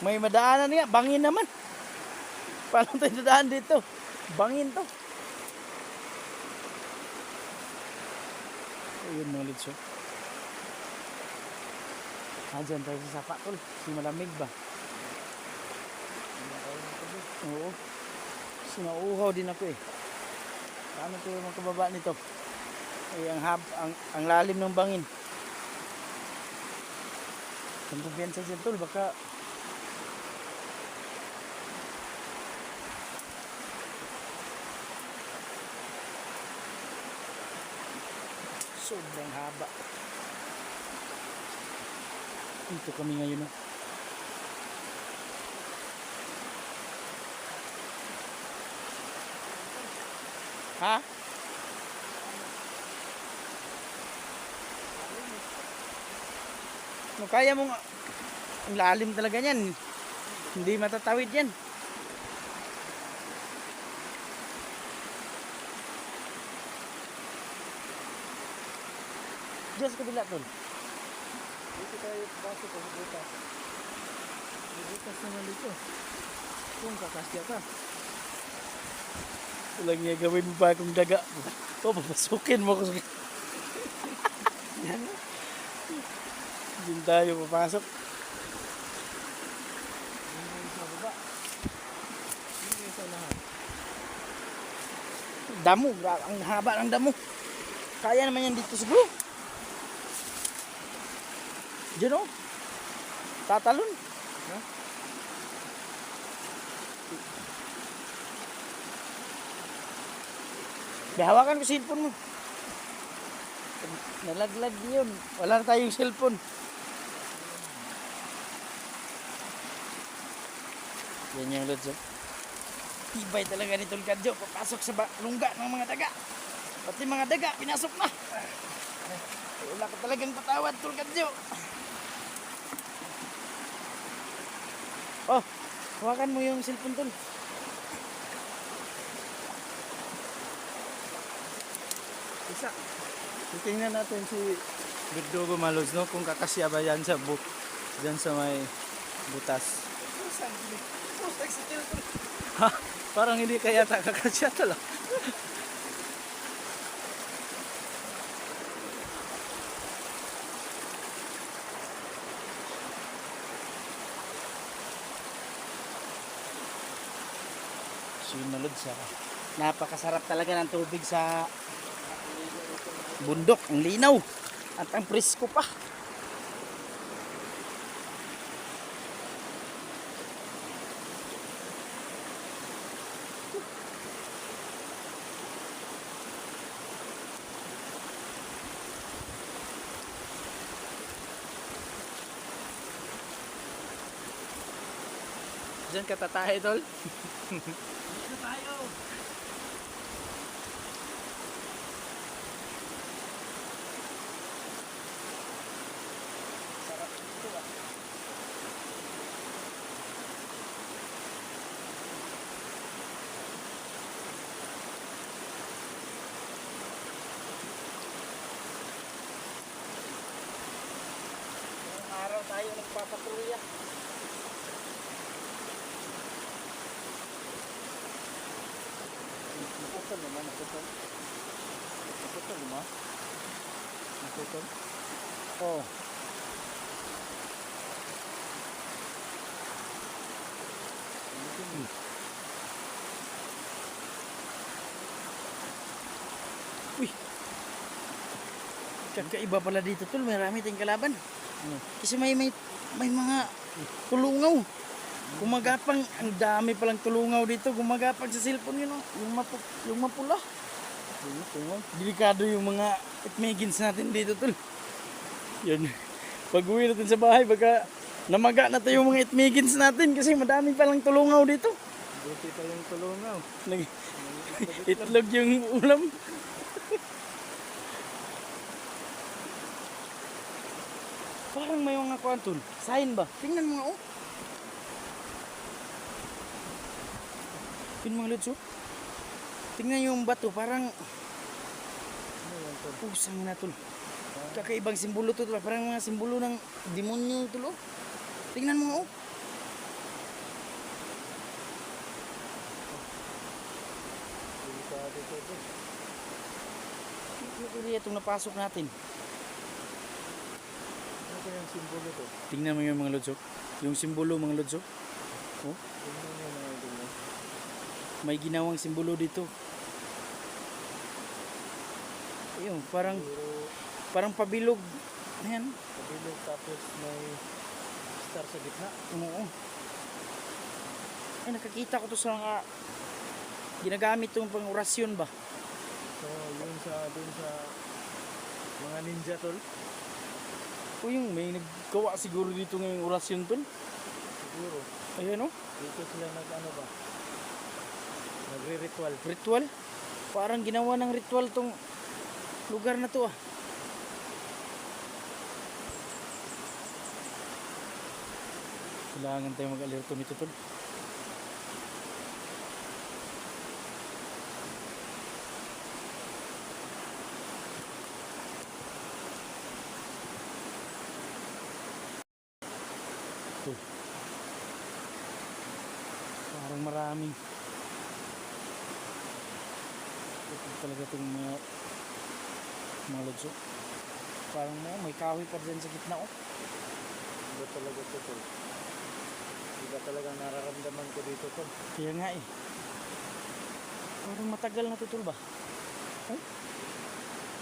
May madaanan nga, bangin naman. Paano tayo dadaan dito? Bangin to. Ayun mga litso. Andyan tayo sa sapa tol. Si malamig ba? Oo. Sinauuhaw din ako eh. Paano tayo makababa nito? Ay, ang lalim ng bangin. Kung kumpiyansa dyan tol, baka sobrang haba. Dito kami ngayon. Oh. Ha? No, kaya mong ang lalim talaga niyan. Hindi matatawid yan. Diyos sa kabila tol. Dito tayo pasok sa butas. Butas naman dito. Kung kakasya ka. Walang niya gawin mo pa akong daga. O, papasukin mo ko. Yan. Hindi tayo papasok. Damo, ang haba ng damo. Kaya naman yan dito siguro. Diyan o. Tatalon. Huh? Hawakan ko cellphone mo. Nalaglag yun. Wala na tayong cellphone. Yan yung lods. Tibay talaga ni Tol Kadyo. Papasok sa lungga ng mga daga. Pati mga daga, pinasok na. Wala ka talagang patawad, Tol Kadyo. Oh, hawakan mo yung cellphone, Tol. Isa. Titingnan natin si Birdogo Malos, no? Kung kakasya ba yan sa dyan sa may butas. Ha? Parang hindi kaya kakasya talaga. Sinulod sa napakasarap talaga ng tubig sa bundok, ang linaw at ang presko pa. Diyan ka tatahe, Tol. Dito tayo. Sarap dito ah. Ngayong araw tayo nagpapatruya. Nakutol naman, nakutol. Nakutol naman. Nakutol. Oh. Uy. Kakaiba pala dito, Tol. Marami tayong kalaban. Kasi may mga tulungaw. Gumagapang, ang dami palang tulungaw dito. Gumagapang sa cellphone yun, oh. Yung mapula. Delikado yung mga itmigins natin dito, Tol. Yan. Pag uwi natin sa bahay, baka namaga na tayo yung mga itmigins natin kasi madami palang tulungaw dito. Buti pa yung tulungaw. Itlog yung ulam. Parang may mga kwantun. Sign ba? Tingnan mo nga, oh. Tingnan mga lods, oh. Tingnan yung bato, parang pusang na, Tol. Kakaibang simbolo to, Tol. Parang mga simbolo ng demonyo, Tol, oh. Tingnan mo nga, oh. dito tol. Yung area itong napasok natin. Ano ba yung simbolo to? Tingnan mo yung mga lods, oh. Yung simbolo mga lods, oh. Oh, Tingnan nyo mga idol mo. may ginawang simbolo dito. Ayun, parang Puro pabilog. Ayan. kabilog tapos may star sa gitna. Oo. Ay, nakakita ko to sa mga ginagamit itong pang orasyon ba? So yun dun sa mga ninja tol. O yung may naggawa siguro dito ngayong orasyon tol. Siguro. Ayan o. Dito sila nag-ano ba? Nagre-ritual. Ritual. Parang ginawa ng ritual tong lugar na to ah. Kailangan tayo mag-alerto nito tol. Ito. Parang maraming. Ito talaga itong mga lodso. Parang may kahoy pa dyan sa gitna oh. Iba talaga ito tol. Iba talaga nararamdaman ko dito tol. Kaya nga eh. Parang matagal na to tol ba? Oh?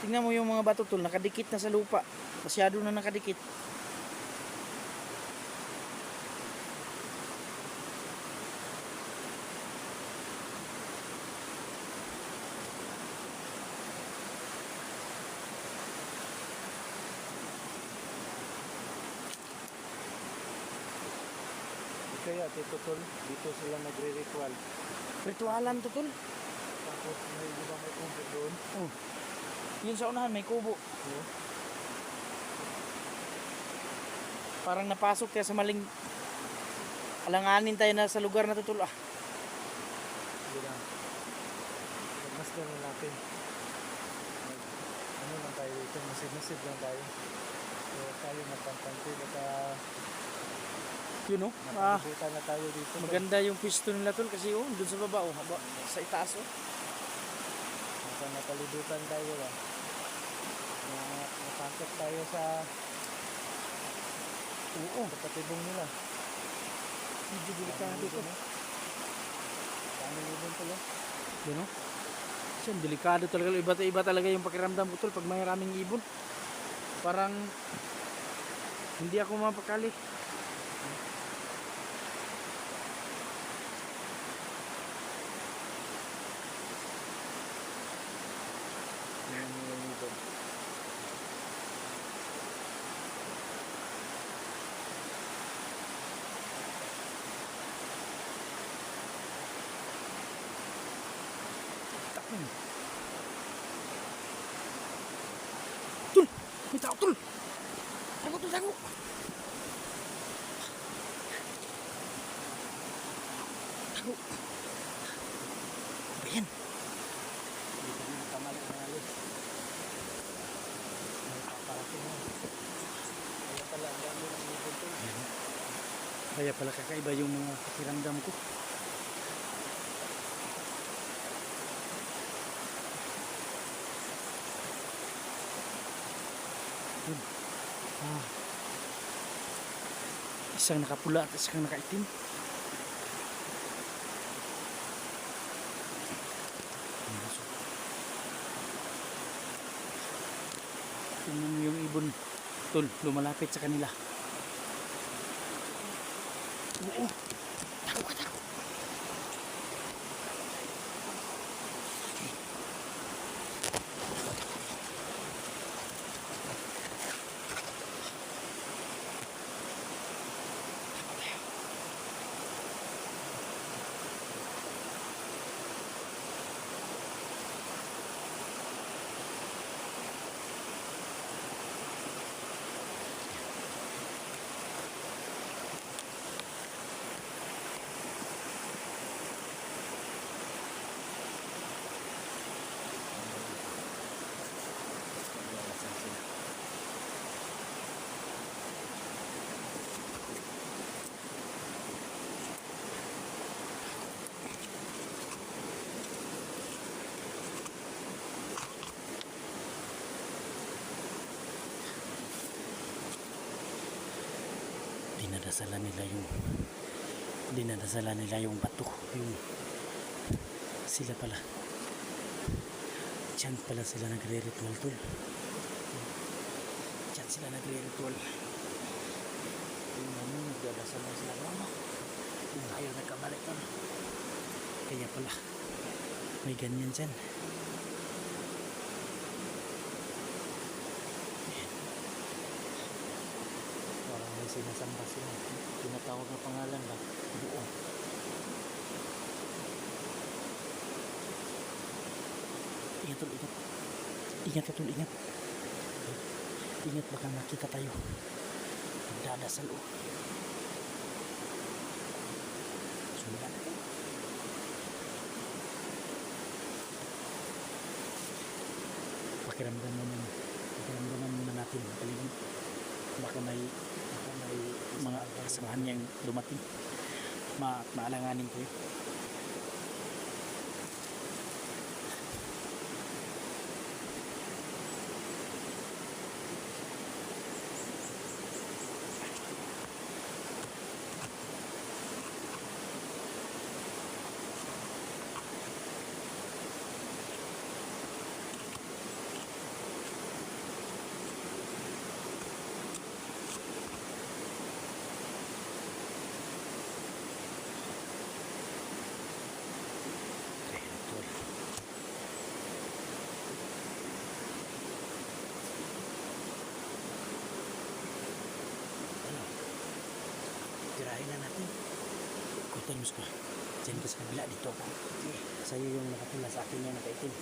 Tingnan mo yung mga bato tol, nakadikit na sa lupa. Masyado na nakadikit. Kaya dito tol, dito sila nagre-ritual. Ritualan to tol. Tapos may iba may kubo doon. Oh. Yun sa unahan may kubo. No? Parang napasok tayo sa maling alanganin tayo na sa lugar na to tol ah. Hindi lang. Magmasdan na natin. Ano lang tayo dito, masid-masid lang tayo. So tayo napantante baka Yun oh. Ah, napalibutan na tayo dito. maganda yung pwesto nila tol kasi oh, dun sa baba oh, sa itaas oh. Baka napalibutan tayo ba. Napasok tayo sa kapatibong nila. Medyo delikado to. Dami ibon tuloy. Yun oh. Kasi delikado talaga. Iba talaga yung pakiramdam ko tol pag may maraming ibon. Parang hindi ako mapakali. Yan yung ibon. Takon. Tol! May tao tol! Tago tol, tago! Tago! Ba yan? Dito na nakamali na alis. May paparating na. Kaya pala ang dami ng ibon tuloy. Kaya pala kakaiba yung mga pakiramdam ko. Yun. Ah. Isang nakapula at isang nakaitim. Tingnan mo yung ibon tol, lumalapit sa kanila. Oo. Tago ka, tago. dinadasalan nila yung bato, yung sila pala diyan pala sila nagre-ritual tol, diyan sila nagre-ritual. Yung namin nagdadasal na sila no? Kung ayaw nagkamali tol, kaya pala may ganyan dyan. Parang may sinasamba sila, tinatawag na pangalan ba buo. Ingat tol, ingat. Ingat tol, ingat. Ingat baka makita tayo. Magdadasal o. Sundan natin. Pakiramdaman muna natin ang paligid. Baka may mga kasamahan niyang dumating. Maalanganin ko yun. Tirahin na natin. Kutan mo ko. Diyan ka sa kabila dito ako. Sa'yo yung nakatula sa akin yung nakaitim.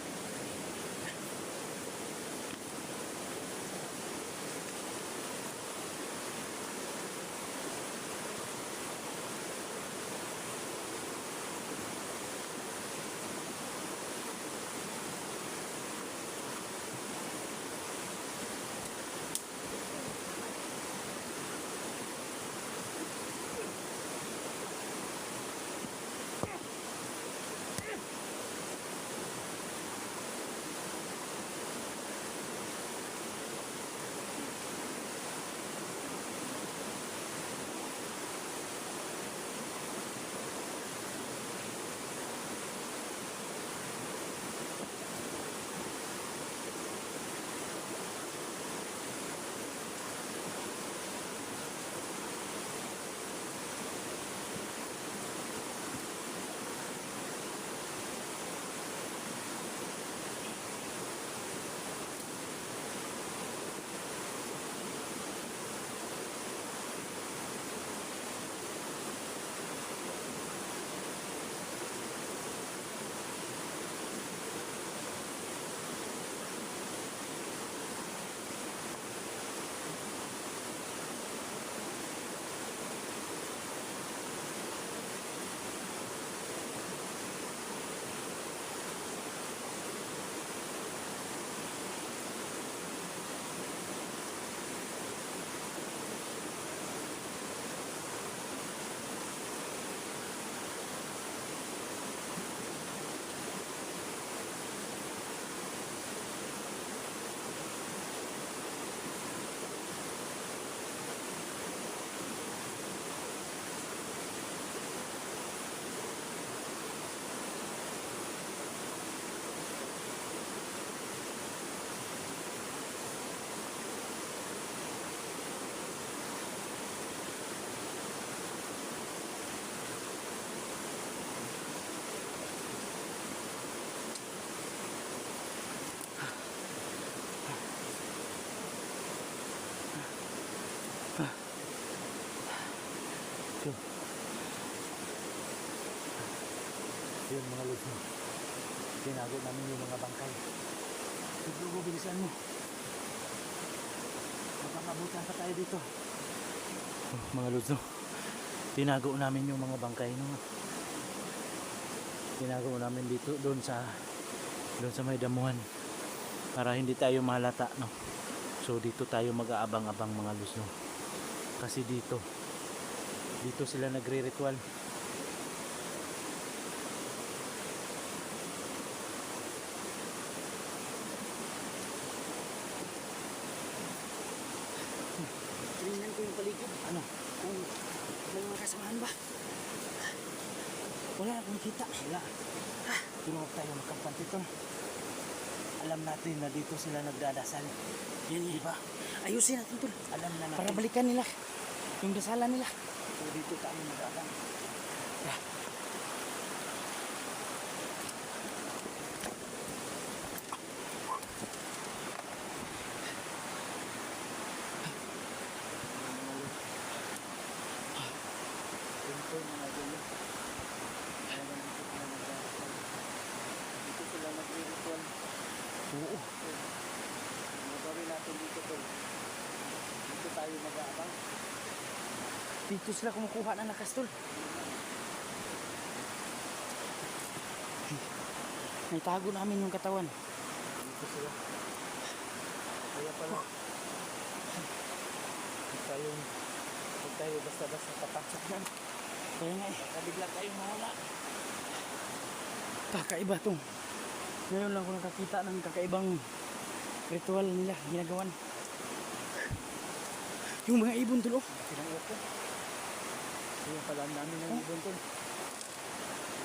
Yun mga lods mo. Tinago namin yung mga bangkay. Siguro bilisan mo. Baka mabutan pa tayo dito. Mga lods mo. Tinago namin yung mga bangkay no. Tinago namin dito doon sa may damuhan para hindi tayo malata no. So dito tayo mag-aabang-abang mga lods no. Kasi dito sila nagre-ritual. Tingnan ko yung paligid. Ano? Kung Wala akong kita. Wala. Pero huwag tayo makampante tol. Alam natin na dito sila nagdadasal. Yan, Di ba? Ayusin natin tol. Alam na natin. Para balikan nila yung dasalan nila. So dito tayo mag-aabang. Ito mga dulo. Dito sila nag-ritual. Oo. Ano gawin natin dito tol? Dito tayo mag-aabang. Dito sila kumukuha ng lakas tol. Naitago namin yung katawan. Dito sila. Kaya pala. Huwag tayo basta-basta papasok dyan. Kaya nga Kabigla tayong mawala. kakaiba tong. Ngayon lang ko nakakita ng kakaibang ritual nila ginagawan. Yung mga ibon tol oh. Sinang oko. Kaya pala ang dami ng ibon tol.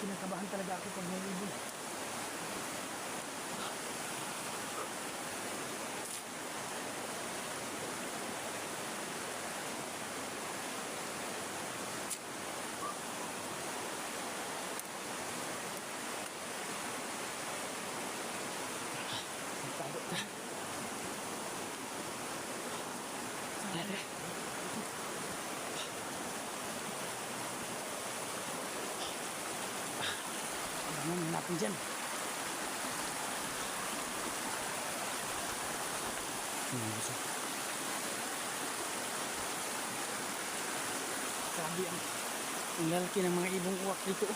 Kinakabahan talaga ako pag may ibon. Ano natin dyan? Grabe ang lalaki ng mga ibong uwak dito.